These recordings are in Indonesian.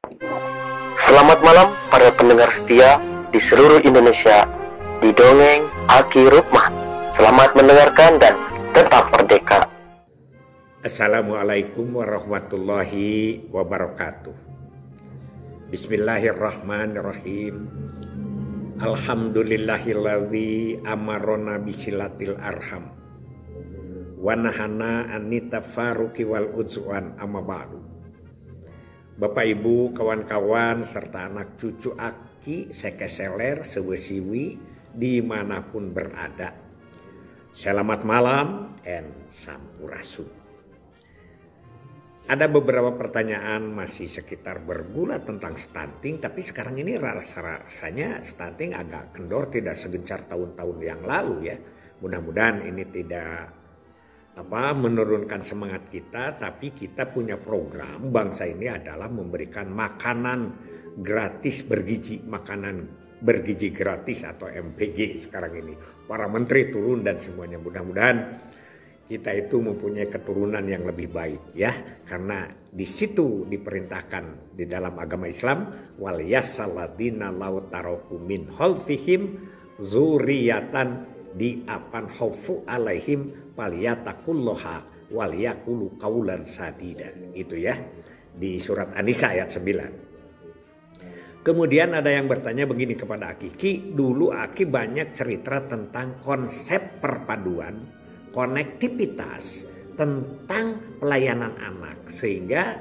Selamat malam para pendengar setia di seluruh Indonesia di Dongeng Aki Rukmah. Selamat mendengarkan dan tetap merdeka. Assalamualaikum warahmatullahi wabarakatuh. Bismillahirrahmanirrahim. Alhamdulillahilladzi amarona bisilatil arham wa nahana anitafaruqi wal udzwan amma ba'du. Bapak Ibu, kawan-kawan, serta anak cucu Aki, sekeseler, sewesiwi, dimanapun berada. Selamat malam and sampurasun. Ada beberapa pertanyaan masih sekitar bergulat tentang stunting, tapi sekarang ini rasanya stunting agak kendor, tidak segencar tahun-tahun yang lalu ya. Mudah-mudahan ini tidak menurunkan semangat kita, tapi kita punya program bangsa ini adalah memberikan makanan gratis bergizi, makanan bergizi gratis atau MBG sekarang ini. Para menteri turun dan semuanya, mudah-mudahan kita itu mempunyai keturunan yang lebih baik ya, karena di situ diperintahkan di dalam agama Islam wal yasaladina lautaroku min khalfihim zuriyatan di apan khaufu alaihim paliyatakulloha waliyakulu kaulan sadida, itu ya di surat An-Nisa ayat 9. Kemudian ada yang bertanya begini kepada Aki, Ki, dulu Aki banyak cerita tentang konsep perpaduan konektivitas tentang pelayanan anak, sehingga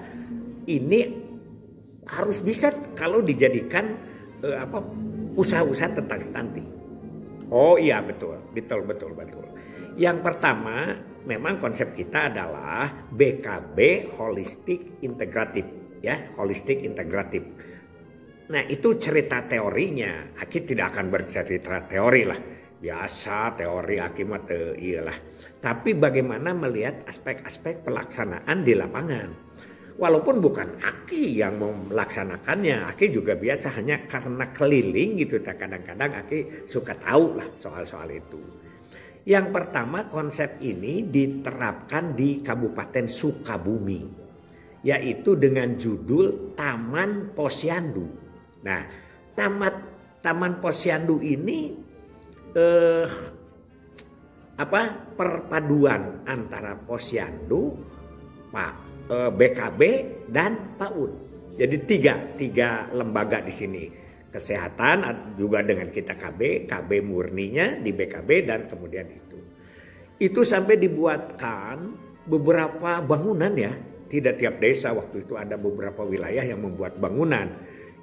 ini harus bisa kalau dijadikan usaha-usaha tentang stunting. Oh iya, betul. Yang pertama, memang konsep kita adalah BKB holistik integratif ya, holistik integratif. Nah, itu cerita teorinya. Aki tidak akan bercerita teori lah. Biasa teori Aki mah iyalah. Tapi bagaimana melihat aspek-aspek pelaksanaan di lapangan. Walaupun bukan Aki yang melaksanakannya, Aki juga biasa hanya karena keliling gitu. Kadang-kadang Aki suka tahu lah soal-soal itu. Yang pertama, konsep ini diterapkan di Kabupaten Sukabumi, yaitu dengan judul Taman Posyandu. Nah, Taman Posyandu ini perpaduan antara posyandu, BKB dan PAUD. Jadi tiga lembaga di sini. Kesehatan juga dengan kita KB murninya di BKB dan kemudian itu sampai dibuatkan beberapa bangunan ya. Tidak tiap desa, waktu itu ada beberapa wilayah yang membuat bangunan.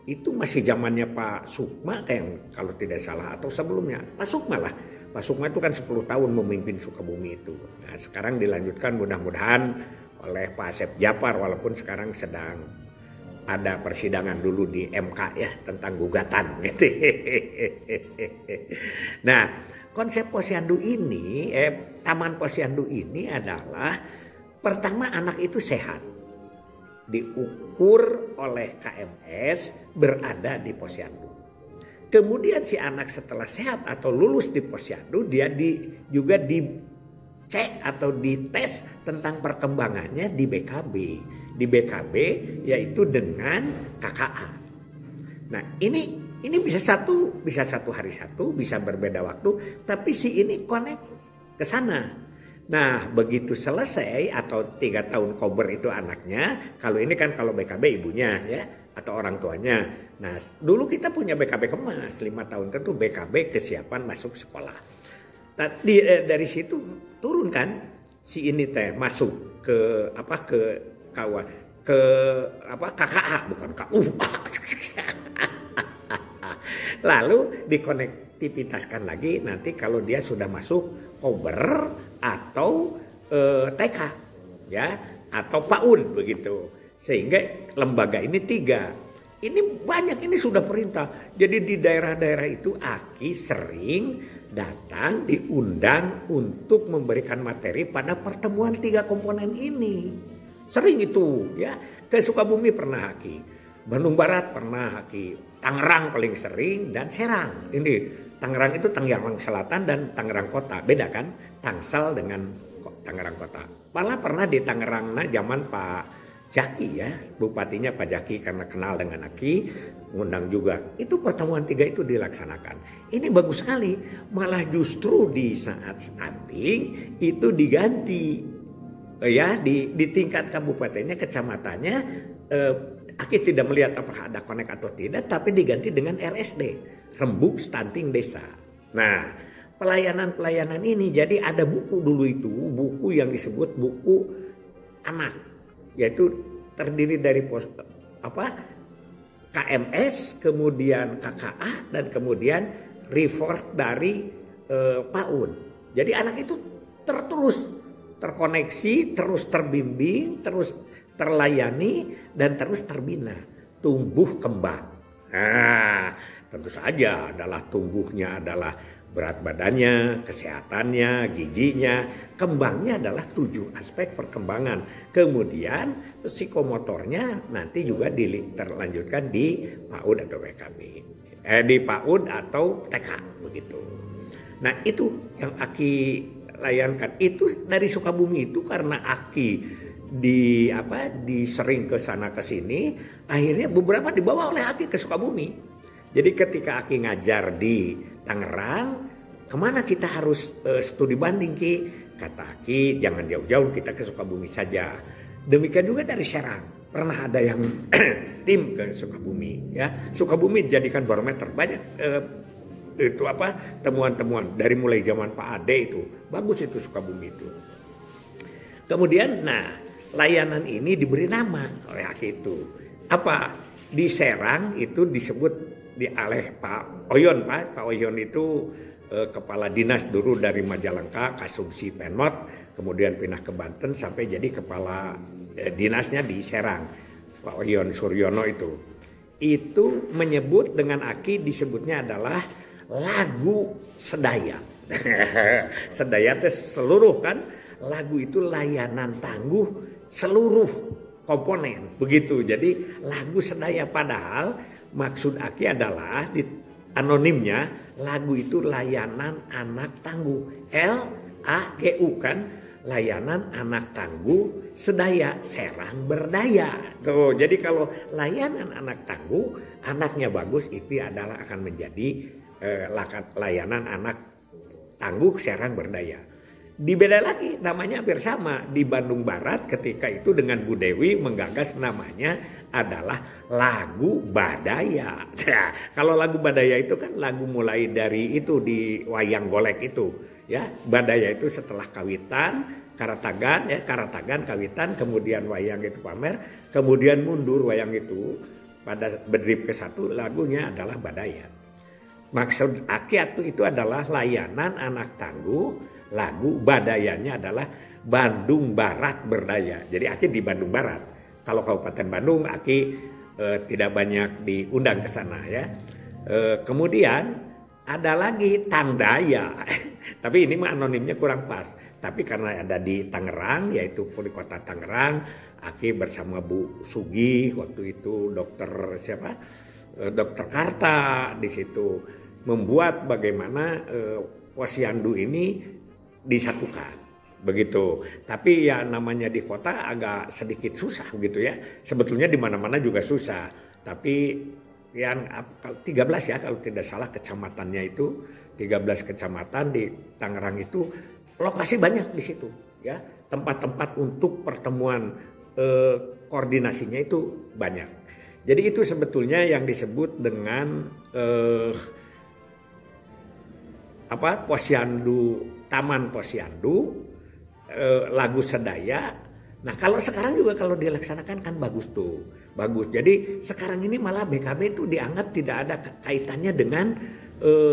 Itu masih zamannya Pak Sukma kayak kalau tidak salah, atau sebelumnya Pak Sukma lah. Pak Sukma itu kan 10 tahun memimpin Sukabumi itu. Nah, sekarang dilanjutkan mudah-mudahan oleh Pak Asep Japar, walaupun sekarang sedang ada persidangan dulu di MK ya tentang gugatan gitu. Nah, konsep posyandu ini, Taman Posyandu ini adalah pertama anak itu sehat, diukur oleh KMS berada di posyandu. Kemudian si anak setelah sehat atau lulus di posyandu, dia juga dicek atau dites tentang perkembangannya di BKB. Di BKB yaitu dengan KKA. Nah, ini bisa satu hari satu, bisa berbeda waktu, tapi si ini connect ke sana. Nah, begitu selesai atau 3 tahun kober itu anaknya, kalau ini kan kalau BKB ibunya ya atau orang tuanya. Nah, dulu kita punya BKB kemas 5 tahun tentu BKB kesiapan masuk sekolah. Dari situ turun kan si ini masuk ke KKA bukan KU. Lalu dikonektivitaskan lagi nanti kalau dia sudah masuk kober atau TK ya atau PAUD begitu. Sehingga lembaga ini 3. Ini banyak, ini sudah perintah. Jadi di daerah-daerah itu Aki sering datang diundang untuk memberikan materi pada pertemuan 3 komponen ini. Sering itu ya. Ke Sukabumi pernah Aki, Bandung Barat pernah Aki, Tangerang paling sering dan Serang. Ini Tangerang itu Tangerang Selatan dan Tangerang Kota, beda kan? Tangsel dengan Tangerang Kota. Malah pernah di Tangerang zaman Pak Jaki ya, bupatinya Pak Jaki karena kenal dengan Aki, ngundang juga. Itu pertemuan 3 itu dilaksanakan. Ini bagus sekali, malah justru di saat stunting itu diganti ya di tingkat kabupatennya, kecamatannya. Aki tidak melihat apakah ada connect atau tidak, tapi diganti dengan RSD, Rembuk Stunting Desa. Nah, pelayanan ini jadi ada buku dulu itu, buku yang disebut buku anak, yaitu terdiri dari KMS, kemudian KKA, dan kemudian report dari PAUD. Jadi anak itu terus terkoneksi, terus terbimbing, terus terlayani, dan terus terbina, tumbuh kembang. Nah, tentu saja adalah tumbuhnya adalah berat badannya, kesehatannya, gizinya, kembangnya adalah 7 aspek perkembangan. Kemudian psikomotornya nanti juga terlanjutkan di PAUD atau PKB, di PAUD atau TK begitu. Nah itu yang Aki layankan, itu dari Sukabumi itu karena Aki disering ke sana ke sini, akhirnya beberapa dibawa oleh Aki ke Sukabumi. Jadi ketika Aki ngajar di Tangerang, kemana kita harus studi banding Ki? Kata Aki, jangan jauh-jauh, kita ke Sukabumi saja. Demikian juga dari Serang, pernah ada yang tim ke Sukabumi. Ya, Sukabumi dijadikan barometer, banyak temuan-temuan dari mulai zaman Pak Ade itu, bagus itu Sukabumi itu. Kemudian, layanan ini diberi nama oleh Aki itu. Apa? Di Serang itu disebut oleh Pak Oyon. Pak Oyon itu kepala dinas dulu dari Majalengka, Kasubsi Penmot, kemudian pindah ke Banten sampai jadi kepala dinasnya di Serang. Pak Oyon Suryono itu menyebut dengan Aki, disebutnya adalah lagu sedaya. Sedaya itu seluruh kan, lagu itu layanan tangguh seluruh komponen begitu. Jadi lagu sedaya, padahal maksud Aki adalah di anonimnya lagu itu layanan anak tangguh, LAGU kan, layanan anak tangguh sedaya Serang berdaya. Tuh, jadi kalau layanan anak tangguh, anaknya bagus, itu adalah akan menjadi layanan anak tangguh Serang berdaya. Dibeda lagi, namanya hampir sama. Di Bandung Barat ketika itu dengan Bu Dewi menggagas namanya adalah lagu Badaya. Nah, kalau lagu Badaya itu kan lagu mulai dari itu di wayang golek itu. Ya, Badaya itu setelah kawitan, Karatagan, kawitan, kemudian wayang itu pamer, kemudian mundur wayang itu pada bedrip ke-1 lagunya adalah Badaya. Maksud Aki itu adalah layanan anak tangguh. Lagu Badayanya adalah Bandung Barat berdaya. Jadi Aki di Bandung Barat. Kalau Kabupaten Bandung, Aki tidak banyak diundang ke sana ya. Kemudian ada lagi Tangdaya. Tapi ini mah anonimnya kurang pas. Tapi karena ada di Tangerang, yaitu di kota Tangerang, Aki bersama Bu Sugi waktu itu, Dokter Karta di situ membuat bagaimana posyandu ini disatukan begitu. Tapi ya namanya di kota agak sedikit susah begitu ya. Sebetulnya di mana-mana juga susah. Tapi yang 13 ya kalau tidak salah kecamatannya itu 13 kecamatan di Tangerang itu lokasi banyak di situ ya. Tempat-tempat untuk pertemuan koordinasinya itu banyak. Jadi itu sebetulnya yang disebut dengan posyandu, taman posyandu, lagu sedaya. Nah kalau sekarang juga kalau dilaksanakan kan bagus tuh, bagus. Jadi sekarang ini malah BKB itu dianggap tidak ada kaitannya dengan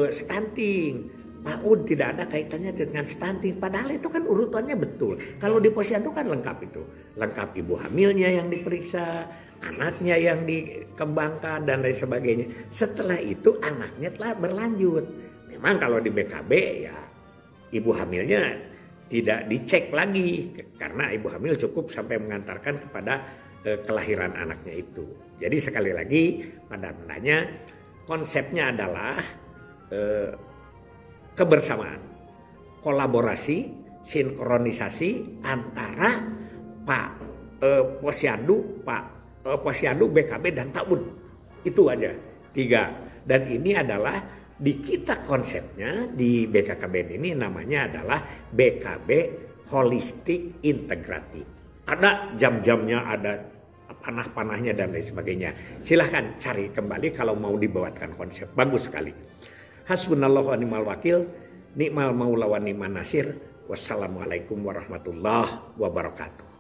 stunting. PAUD tidak ada kaitannya dengan stunting. Padahal itu kan urutannya betul. Kalau di posyandu kan lengkap itu, lengkap ibu hamilnya yang diperiksa, anaknya yang dikembangkan dan lain sebagainya. Setelah itu anaknya telah berlanjut. Memang kalau di BKB ya ibu hamilnya tidak dicek lagi karena ibu hamil cukup sampai mengantarkan kepada kelahiran anaknya itu. Jadi sekali lagi pada benarnya konsepnya adalah kebersamaan, kolaborasi, sinkronisasi antara Posyandu, Posyandu, BKB dan Ta'awun. Itu aja 3. Dan ini adalah di kita konsepnya di BKKBN ini namanya adalah BKB Holistik Integratif. Ada jam-jamnya, ada panah-panahnya dan lain sebagainya. Silahkan cari kembali kalau mau dibuatkan konsep. Bagus sekali. Hasbunallahu wa ni'mal wakil, ni'mal maula wa ni'man nasir. Wassalamualaikum warahmatullahi wabarakatuh.